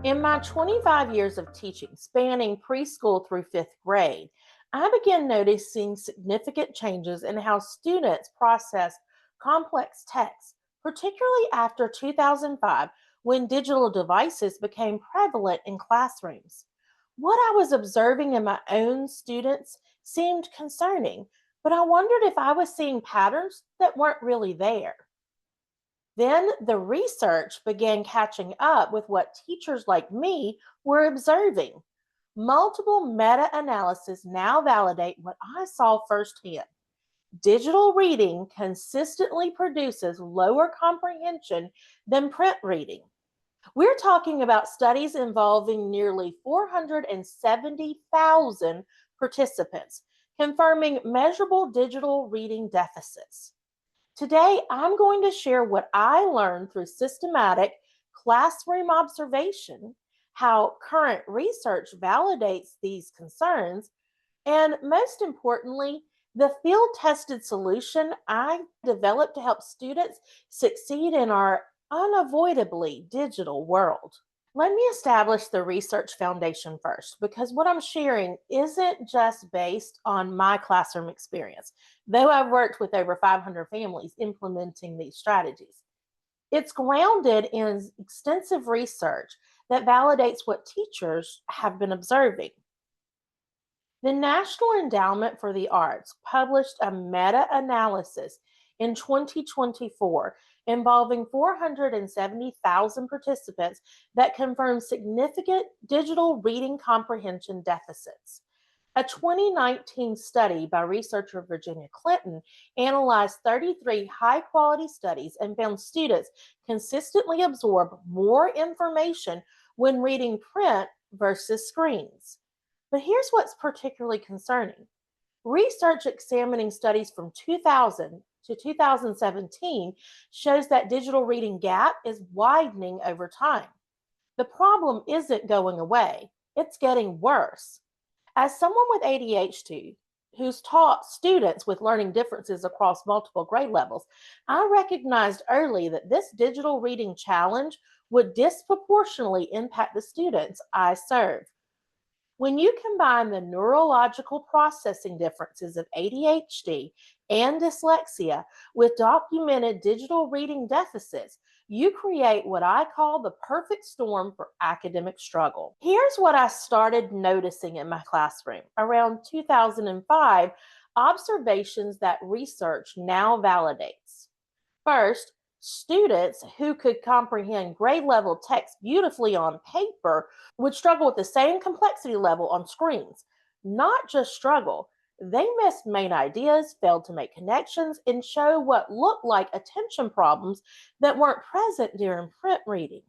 In my 25 years of teaching, spanning preschool through fifth grade, I began noticing significant changes in how students process complex texts, particularly after 2005 when digital devices became prevalent in classrooms. What I was observing in my own students seemed concerning, but I wondered if I was seeing patterns that weren't really there. Then the research began catching up with what teachers like me were observing. Multiple meta analyses now validate what I saw firsthand. Digital reading consistently produces lower comprehension than print reading. We're talking about studies involving nearly 470,000 participants, confirming measurable digital reading deficits. Today, I'm going to share what I learned through systematic classroom observation, how current research validates these concerns, and most importantly, the field tested solution I developed to help students succeed in our unavoidably digital world. Let me establish the research foundation first, because what I'm sharing isn't just based on my classroom experience, though I've worked with over 500 families implementing these strategies. It's grounded in extensive research that validates what teachers have been observing. The National Endowment for the Arts published a meta analysis in 2024 involving 470,000 participants that confirmed significant digital reading comprehension deficits. A 2019 study by researcher Virginia Clinton analyzed 33 high quality studies and found students consistently absorb more information when reading print versus screens. But here's what's particularly concerning. Research examining studies from 2000 to 2017 shows that digital reading gap is widening over time. The problem isn't going away, it's getting worse. As someone with ADHD who's taught students with learning differences across multiple grade levels, I recognized early that this digital reading challenge would disproportionately impact the students I serve. When you combine the neurological processing differences of ADHD and dyslexia with documented digital reading deficits, you create what I call the perfect storm for academic struggle. Here's what I started noticing in my classroom around 2005, observations that research now validates. First, students who could comprehend grade level text beautifully on paper would struggle with the same complexity level on screens. Not just struggle, they missed main ideas, failed to make connections, and show what looked like attention problems that weren't present during print reading.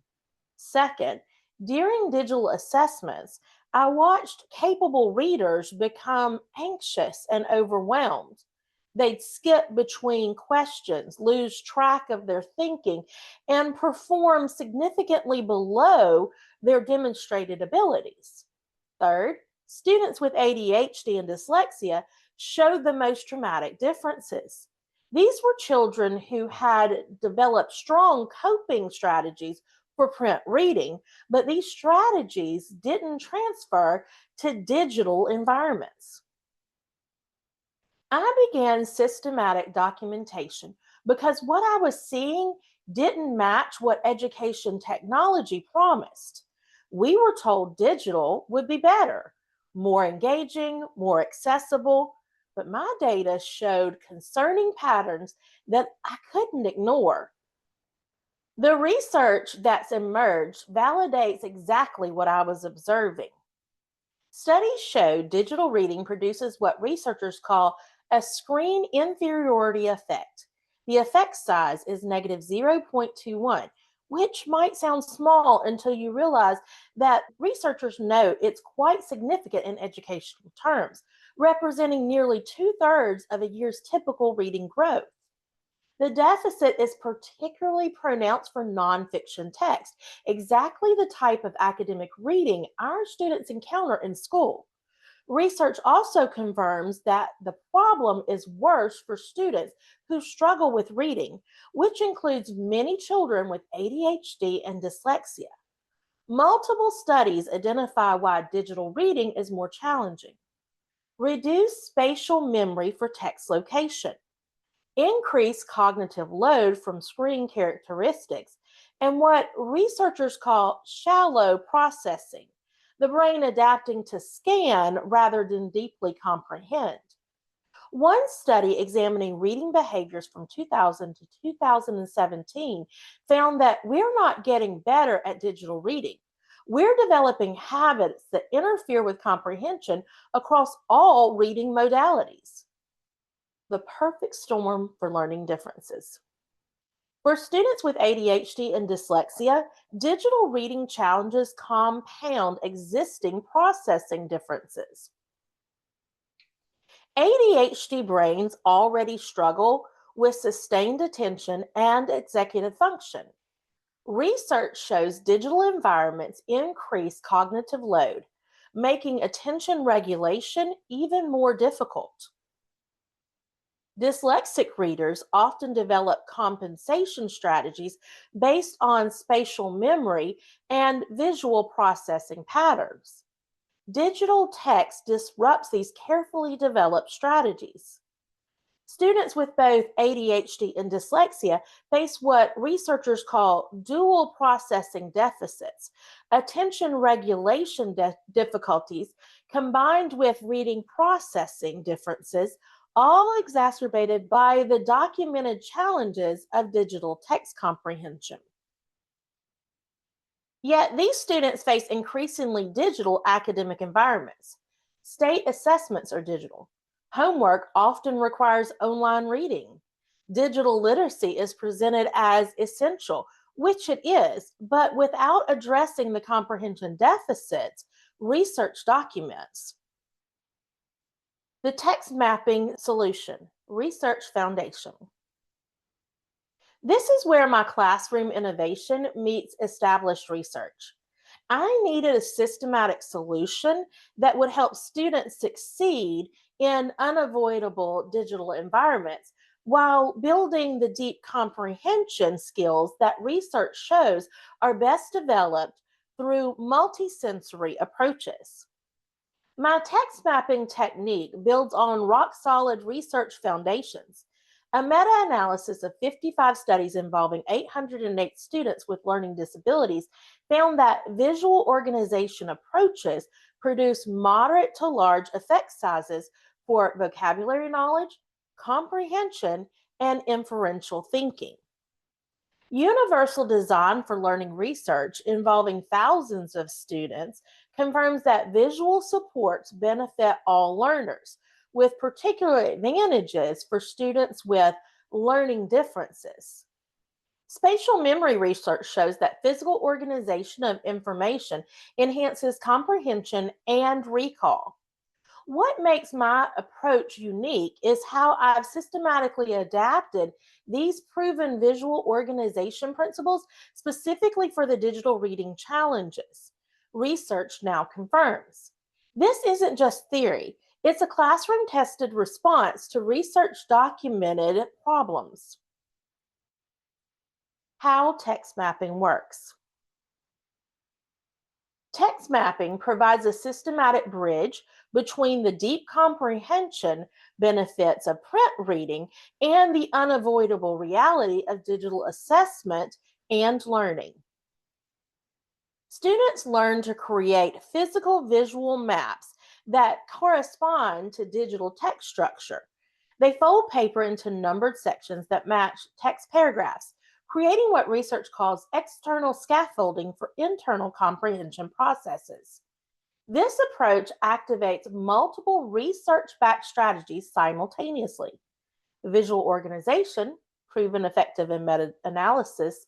Second, during digital assessments, I watched capable readers become anxious and overwhelmed. They'd skip between questions, lose track of their thinking, and perform significantly below their demonstrated abilities. Third, students with ADHD and dyslexia showed the most dramatic differences. These were children who had developed strong coping strategies for print reading, but these strategies didn't transfer to digital environments. I began systematic documentation because what I was seeing didn't match what education technology promised. We were told digital would be better, more engaging, more accessible, but my data showed concerning patterns that I couldn't ignore. The research that's emerged validates exactly what I was observing. Studies show digital reading produces what researchers call a screen inferiority effect. The effect size is negative 0.21, which might sound small until you realize that researchers note it's quite significant in educational terms, representing nearly two-thirds of a year's typical reading growth. The deficit is particularly pronounced for nonfiction text, exactly the type of academic reading our students encounter in school. Research also confirms that the problem is worse for students who struggle with reading, which includes many children with ADHD and dyslexia. Multiple studies identify why digital reading is more challenging. Reduce spatial memory for text location, increase cognitive load from screen characteristics, and what researchers call shallow processing, the brain adapting to scan rather than deeply comprehend. One study examining reading behaviors from 2000 to 2017 found that we're not getting better at digital reading. We're developing habits that interfere with comprehension across all reading modalities. The perfect storm for learning differences. For students with ADHD and dyslexia, digital reading challenges compound existing processing differences. ADHD brains already struggle with sustained attention and executive function. Research shows digital environments increase cognitive load, making attention regulation even more difficult. Dyslexic readers often develop compensation strategies based on spatial memory and visual processing patterns. Digital text disrupts these carefully developed strategies. Students with both ADHD and dyslexia face what researchers call dual processing deficits, attention regulation difficulties combined with reading processing differences, all exacerbated by the documented challenges of digital text comprehension. Yet these students face increasingly digital academic environments. State assessments are digital. Homework often requires online reading. Digital literacy is presented as essential, which it is, but without addressing the comprehension deficits research documents. The text mapping solution, research foundation. This is where my classroom innovation meets established research. I needed a systematic solution that would help students succeed in unavoidable digital environments while building the deep comprehension skills that research shows are best developed through multisensory approaches. My text mapping technique builds on rock-solid research foundations. A meta-analysis of 55 studies involving 808 students with learning disabilities found that visual organization approaches produce moderate to large effect sizes for vocabulary knowledge, comprehension, and inferential thinking. Universal design for learning research involving thousands of students confirms that visual supports benefit all learners, with particular advantages for students with learning differences. Spatial memory research shows that physical organization of information enhances comprehension and recall. What makes my approach unique is how I've systematically adapted these proven visual organization principles specifically for the digital reading challenges. Research now confirms. This isn't just theory, it's a classroom tested response to research documented problems. How text mapping works. Text mapping provides a systematic bridge between the deep comprehension benefits of print reading and the unavoidable reality of digital assessment and learning. Students learn to create physical visual maps that correspond to digital text structure. They fold paper into numbered sections that match text paragraphs, creating what research calls external scaffolding for internal comprehension processes. This approach activates multiple research-backed strategies simultaneously. Visual organization, proven effective in meta-analysis,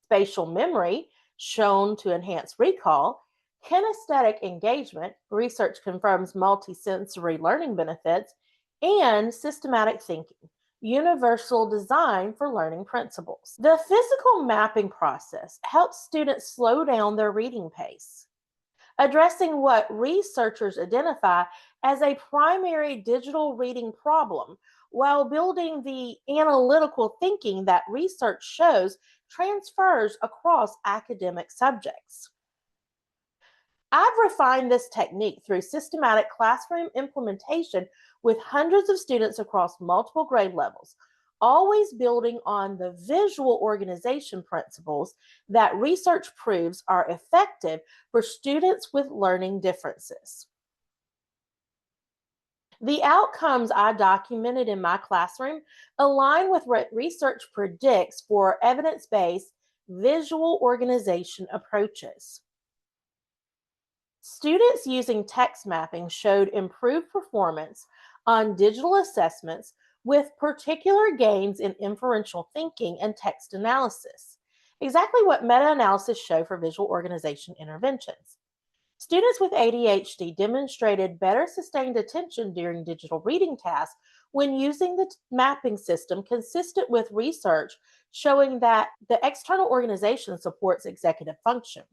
spatial memory, shown to enhance recall, kinesthetic engagement, research confirms multisensory learning benefits, and systematic thinking, universal design for learning principles. The physical mapping process helps students slow down their reading pace, addressing what researchers identify as a primary digital reading problem while building the analytical thinking that research shows transfers across academic subjects. I've refined this technique through systematic classroom implementation with hundreds of students across multiple grade levels, always building on the visual organization principles that research proves are effective for students with learning differences. The outcomes I documented in my classroom align with what research predicts for evidence-based visual organization approaches. Students using text mapping showed improved performance on digital assessments with particular gains in inferential thinking and text analysis, exactly what meta-analysis show for visual organization interventions. Students with ADHD demonstrated better sustained attention during digital reading tasks when using the mapping system, consistent with research showing that the external organization supports executive function.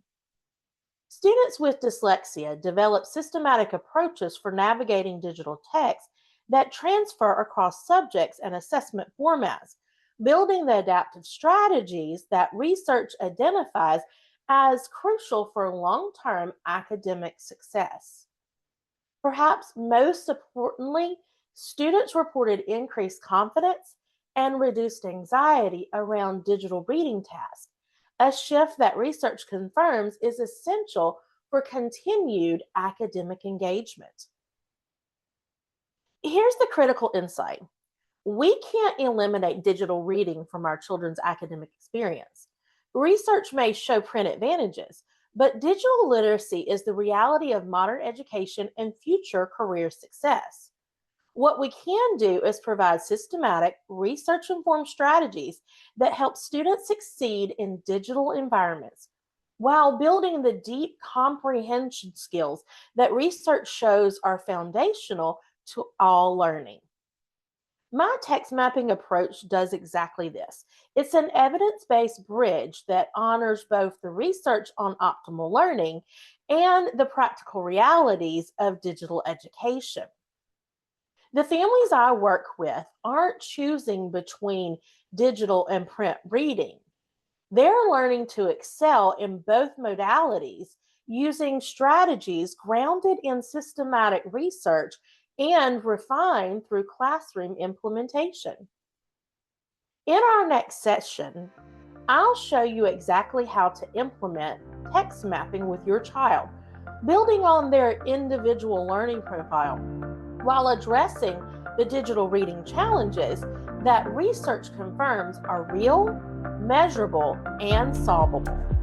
Students with dyslexia develop systematic approaches for navigating digital text that transfer across subjects and assessment formats, building the adaptive strategies that research identifies as crucial for long-term academic success. Perhaps most importantly, students reported increased confidence and reduced anxiety around digital reading tasks, a shift that research confirms is essential for continued academic engagement. Here's the critical insight. We can't eliminate digital reading from our children's academic experience. Research may show print advantages, but digital literacy is the reality of modern education and future career success. What we can do is provide systematic, research-informed strategies that help students succeed in digital environments while building the deep comprehension skills that research shows are foundational to all learning. My text mapping approach does exactly this. It's an evidence-based bridge that honors both the research on optimal learning and the practical realities of digital education. The families I work with aren't choosing between digital and print reading. They're learning to excel in both modalities using strategies grounded in systematic research and refined through classroom implementation. In our next session, I'll show you exactly how to implement text mapping with your child, building on their individual learning profile while addressing the digital reading challenges that research confirms are real, measurable, and solvable.